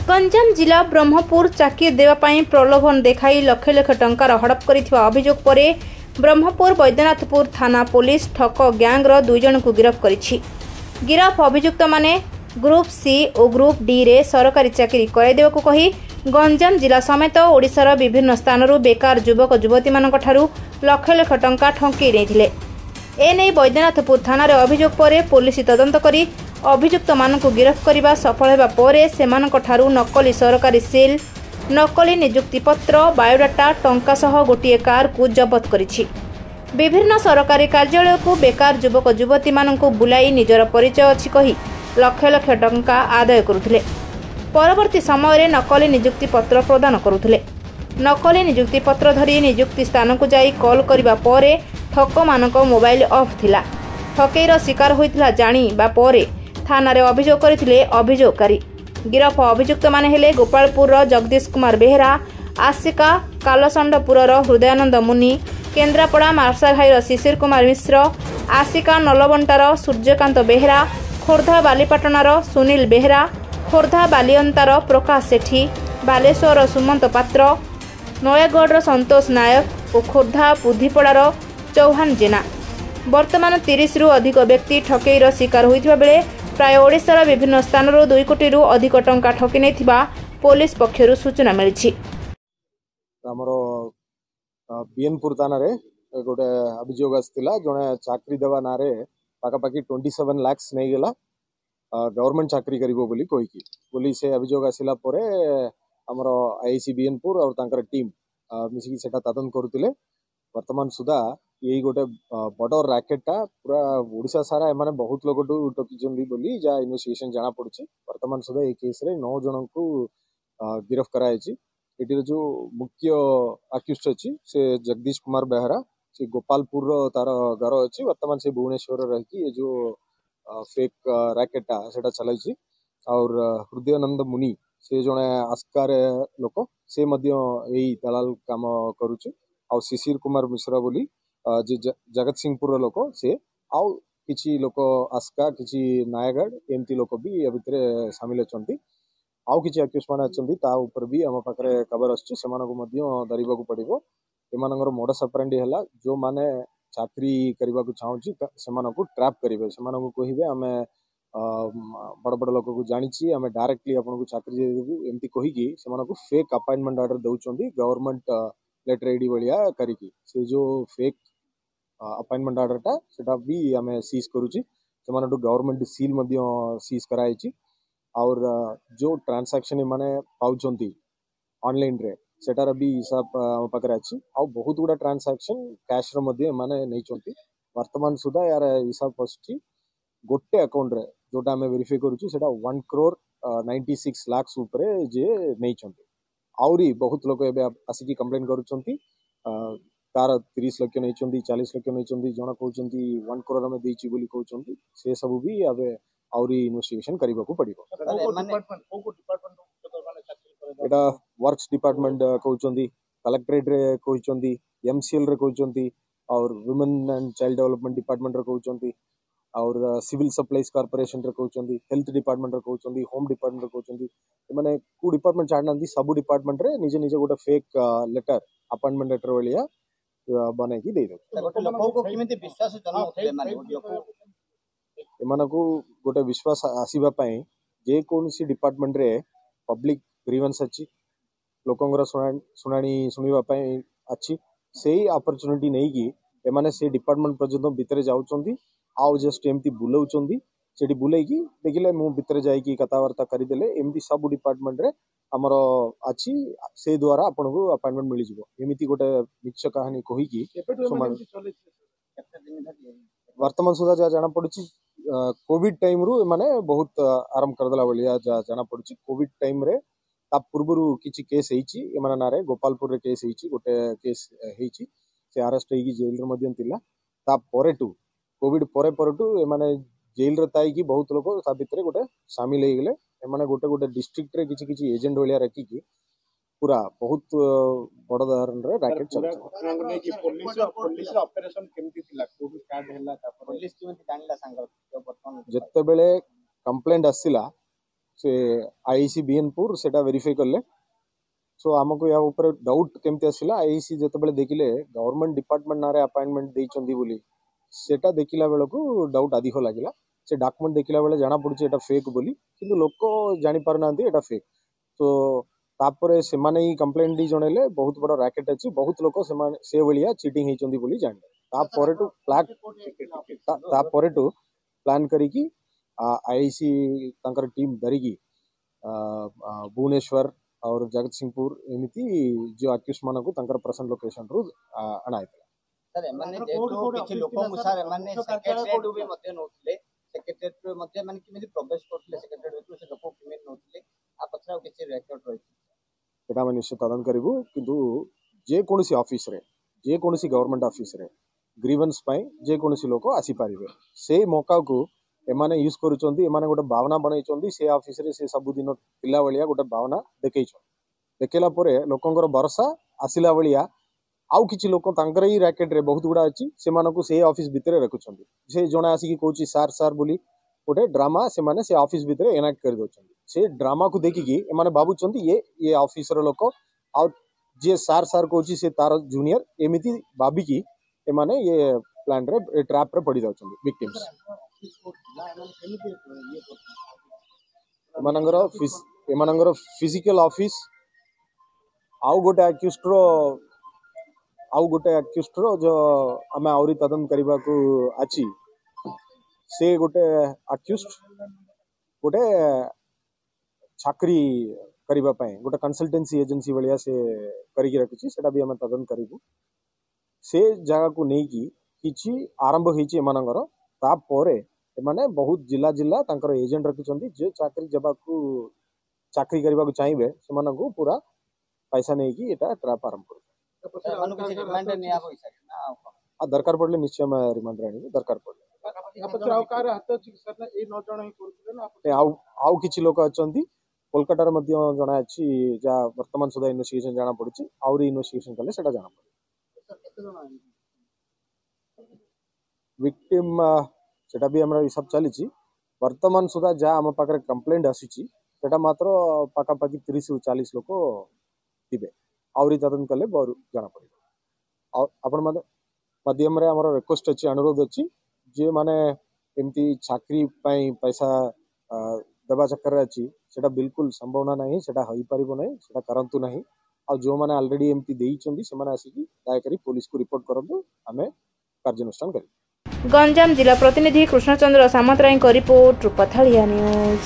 गंजाम जिला ब्रह्मपुर चाकरी देवाई प्रलोभन देखाई लक्ष लक्ष टंकार हड़प करिथिबा अभियोग पर ब्रह्मपुर बैद्यनाथपुर थाना पुलिस ठक ग्यांगर 2 जन को गिरफ्त करिछि। गिरफ अभियुक्त माने ग्रुप सी और ग्रुप डी रे सरकारी चाकरी कराइदेवाकू कही गंजाम जिला समेत ओडिशार विभिन्न स्थानरू बेकार युवक युवती मानक ठारू लक्ष लक्ष टंका ठंकी नेइथिले। एने बैद्यनाथपुर थाना रे अभियोग पर पुलिस तदंत करी अभियुक्त मानकू गिरफ्त करने सफल होगा पर सेमानक ठारू नकली सरकारी सील नकली नियुक्ति पत्र बायोडाटा टंका सह गोटे कार को जबत करिछि। विभिन्न सरकारी कार्यालय को बेकार युवक युवती मानकू बुलाई निजर परिचय अछि कही लक्ष लक्ष टंका आदाय करुथिले। परवर्ती समय रे नकली नियुक्ति पत्र प्रदान करुथिले। नकली नियुक्ति पत्र धरी नियुक्ति स्थान को जाई कॉल करिबा परे ठक मानक मोबाइल ऑफ थिला। ठकेईर शिकार होइथिला जानी बा परे थाना रे अभियोग करथिले अभियोगकारी। गिरफ अभियुक्त माने हेले गोपालपुर जगदीश कुमार बेहरा, आशिका कालसंडपुर हृदयानंद मुनि, केन्द्रापड़ा मार्साघाईर शिशिर कुमार मिश्र, आशिका नलबंटार सूर्यकांत बेहरा, खोर्धा बालीपाटणार सुनील बेहरा, खोर्धा बालियंतार प्रकाश सेठी, बालेश्वर सुमंत पात्र, नयागढ़ संतोष नायक और खोर्धा बुद्धिपड़ार चौहान जेना। वर्तमान 30 रु अधिक व्यक्ति ठकेईर शिकार होइथिबा बेले प्राय ओडिशार विभिन्न स्थानरू 2 कोटी रु अधिक टंका ठकी नेथिबा पुलिस पक्षरु सूचना मिलिछि। हमरो बीएनपुर थाना रे गोटे अभियोग आस्तिला जने चाकरी देवा नारे पाखापाखि 27 लाख नहीं गेला गवर्नमेंट चाकरी करिवो बोली कहिकी पुलिस से अभियोग आसिला परे हमरो आईसी बीएनपुर और तांकर टीम मिसिकी सेटा तदन करुतिले। वर्तमान सुधा यही गोटे बड़ राकेटा पूरा ओडिशा सारा एमाने बहुत लोग टकिचंदी बोली जा इन्वेस्टिगेशन जाना पड़ुछि। वर्तमान सुधा ए केस रे 9 जन को गिरफ्त करायछि। एटिर जो मुख्य आक्यूस्ट अछि से जगदीश कुमार बेहरा, से गोपालपुर तार घर अछि। वर्तमान से भुवनेश्वर रही ये जो फेक राकेटा सेटा चलाइछि। और हृदयानंद मुनि से जने आस्कार लोक से मध्य एई दलाल काम करूछि। और शिशिर कुमार मिश्रा बोली जगत सिंहपुर लोक से आउ किछि लोक आस्का किछि नायगढ़ एमती लोक भी या भितरे शामिल अछंती। आउ किछि अक्यूज मान अछंती ता ऊपर भी हम पाखरे खबर अछि। सेमानको मध्य दरिबाकू पड़िबो। एमानकर मोडस ऑपरेंडी हला जो माने चाकरी करबाकू चाहूछि सेमानको ट्रैप करिवे। सेमानको कहिबे हमें बड़ बड़ लोक को जानिछि हमें डायरेक्टली आपन को चाकरी दे देबू एमती कहि कि सेमानको फेक अपॉइंटमेंट ऑर्डर दउचंदी गवर्नमेंट लेटर आईडी बलिया करिकी से जो फेक अपॉइंटमेंट ऑर्डर टा सेटा भी हमें सीज करूची। सेमानटू गवर्नमेंट सील मध्य सीज कराइची। और जो ट्रांसैक्शन माने पाउचंती ऑनलाइन रे सेटार भी हिसाब पाखरे अछि। आ बहुत गुडा ट्रांसैक्शन कैश रो मध्य माने नै चंती। वर्तमान सुधा यार हिसाब पछी गोटे अकाउंट रे जोटा हमें वेरीफाई करूची सेटा 1 करोड़ 96 लाख ऊपर जे नै चंती। आउरी बहुत लोग एबे आसिकी कंप्लेन करूचंती तार 30 लाख नहीं चंदी 40 लाख नहीं चंदी जण कहउचंती 1 करोड़ में देची बोली कहउचंती से सब भी आबे आउरी इन्वेस्टिगेशन करिबाकू पड़िबो। एटा वर्क्स डिपार्टमेंट कहउचंती, कलेक्टरेट रे कहउचंती, एमसीएल रे कहउचंती और women and child development department रे कहउचंती और सिविल सप्लाईज कॉर्पोरेशन रे कहउचंती, हेल्थ डिपार्टमेंट रे कहउचंती, होम डिपार्टमेंट रे कहउचंती। माने को डिपार्टमेंट छाड़नांती सब डिपार्टमेंट रे निजे निजे गोटे फेक लेटर अपॉइंटमेंट लेटर वालिया बने की दे एमानकू गोटे विश्वास आसीबा पई जे कोनसी डिपार्टमेंट रे पब्लिक ग्रीवेंस अछि लोकंगर सुनानी सुनिबा पई अछि सेही अपॉर्चुनिटी नै कि एमाने से डिपार्टमेंट पर्यंत भितरे जाउचंदी आउ जस्ट एमती बुलाउचंदी सेठी बुलाई कि देखिले मु भितरे जाई कि कथावार्ता करि देले एमती सब डिपार्टमेंट रे हमरो अछि से द्वारा आपन को अपॉइंटमेंट मिली जिवो एमिति गोटे मिक्स कहानी कहि कि वर्तमान सुधा जा जाना पड़ुछि। कोविड टाइम रु माने बहुत आरंभ कर देला बलिया जा जाना पड़ुछि। कोविड टाइम रे ता पूर्वरु किछि केस हेछि एमाना नारे गोपालपुर रे केस हेछि गोटे केस हेछि से अरेस्ट हेगी जेल रे मध्यम तिला ता परे टू कोविड परे परे टू एमाने जेल रे ताई कि बहुत लोक ता भितरे गोटे शामिल हे गेले। एमाने गोटे गोटे डिस्ट्रिक्ट रे किछि किछि एजेंट वलिया रखी कि पूरा बहुत बड़ उदाहरण रे रैकेट चलछ। पुलिस ऑपरेशन केमती थिला कोविड स्टार्ट हैला ता पुलिस केमती जानिला संग जत्ते बेले कंप्लेंट आसिला से आईसी बीएनपुर सेटा वेरीफाई कले सो आमको या ऊपर डाउट केमती आसला आईसी जिते देखिले गवर्नमेंट डिपार्टमेंट ना अपॉइंटमेंट देइचंदी बोली सेटा देखिला बेल को डाउट अधिक लगिला से डॉक्यूमेंट देखिला बेले जाना पड़ुछि एटा फेक बोली किंतु लोक जानि पार नांती एटा फेक तो तापरे से माने ही कंप्लेंट दी जणेले बहुत बड़ रैकेट अछि बहुत लोक से माने से बलिया चीटिंग हेचंदी बोली जान तापरे टू प्लान करिकी आईसी तांकर टीम धरिकी भुवनेश्वर और जगत सिंहपुर एमिति जो अक्यूज मानकु तांकर पर्सनल लोकेशन रु अणाइतला सर माने जेतो किछि लोक अनुसार माने सेक्रेटरीट भी मध्ये नोतले सेक्रेटरीट मध्ये माने किमिति प्रवेश करथले सेक्रेटरीट से लोक किमिति नोतले आ पछरा किछि रेकॉर्ड रहि एटा माने निश्चित तदन करिवु किंतु जे कोनसी ऑफिस रे जे कोनसी गवर्नमेंट ऑफिस रे ग्रीवेंस पई जे कोनसी लोक आसी पारिबे से मौका को एमाने यूज करूचंदी एमाने गोटे भावना बनैचंदी से ऑफिस रे से सब दिन पिला बलिया गोटे भावना देखैछ देखेला परे लोकंगर भरोसा आसिला बलिया आउ किछि लोक तांकर ही रैकेट रे बहुत गुडा अछि से मानको से ऑफिस भितरे रखुचंदी से जणा आसी कि कहूची सार सार बोली गोटे ड्रामा से माने से ऑफिस भितरे एनाक्ट कर दोचंदी से ड्रामा को देखि कि एमाने बाबुचंदी ये ऑफिसर लोक आ जे सार सार कहूची से तार जूनियर एमिति बाबी की एमाने ये प्लान रे ट्रैप रे पड़ी जाउचंदी विक्टिम्स एमानंगर फिजिकल ऑफिस आउ गोटे अक्यूज्ड रो जो आमे आउरी तदन करबा को अछि से गोटे अक्यूज्ड गोटे चाकरी करबा पय गोटे कंसल्टेंसी एजेंसी वालिया से करिक रखछि सेटा भी हम तदन करिबु से जगह को नै कि किछि आरंभ होइछि एमानंगर ता परे एमाने बहुत जिला जिला तांकर एजेंट रखिचंदी जे चाकरी जबा को चाकरी करबा को चाहिबे सेमानंगु पूरा पैसा नै कि एटा ट्रैप आरंभ कर दरकार पड़े निश्चय में रिमांड राणी दरकार पड़े आउ किछि लोक अछंती कोलकाता रे मध्य जणा अछि जा वर्तमान सुधा इन्वेस्टिगेशन जाना पड़छि और इन्वेस्टिगेशन कले सेटा जाना पड़े विक्टिम सेटा भी हमरा सब चलीछि वर्तमान सुधा जा हम पाकर कंप्लेंट आसीछि सेटा मात्र पाका पाकी 30 से 40 लोक थिबे आउरी तदन कले बर जाना पड़े आपण माध्यम रे हमर रिक्वेस्ट अछि अनुरोध अछि जे माने एमती चाकरी पई पैसा देबा चक्कर अछि सेटा बिल्कुल संभावना नहीं सेटा होई परिबो नहीं सेटा करंतु नहीं आ जो माने ऑलरेडी एमती देई चंदी से माने आसी कि दाय करी पुलिस को रिपोर्ट करबो हमें कार्यानुष्ठान करी। गंजाम जिला प्रतिनिधि कृष्णचंद्र सामंतराय को रिपोर्ट रूपथालिया न्यूज।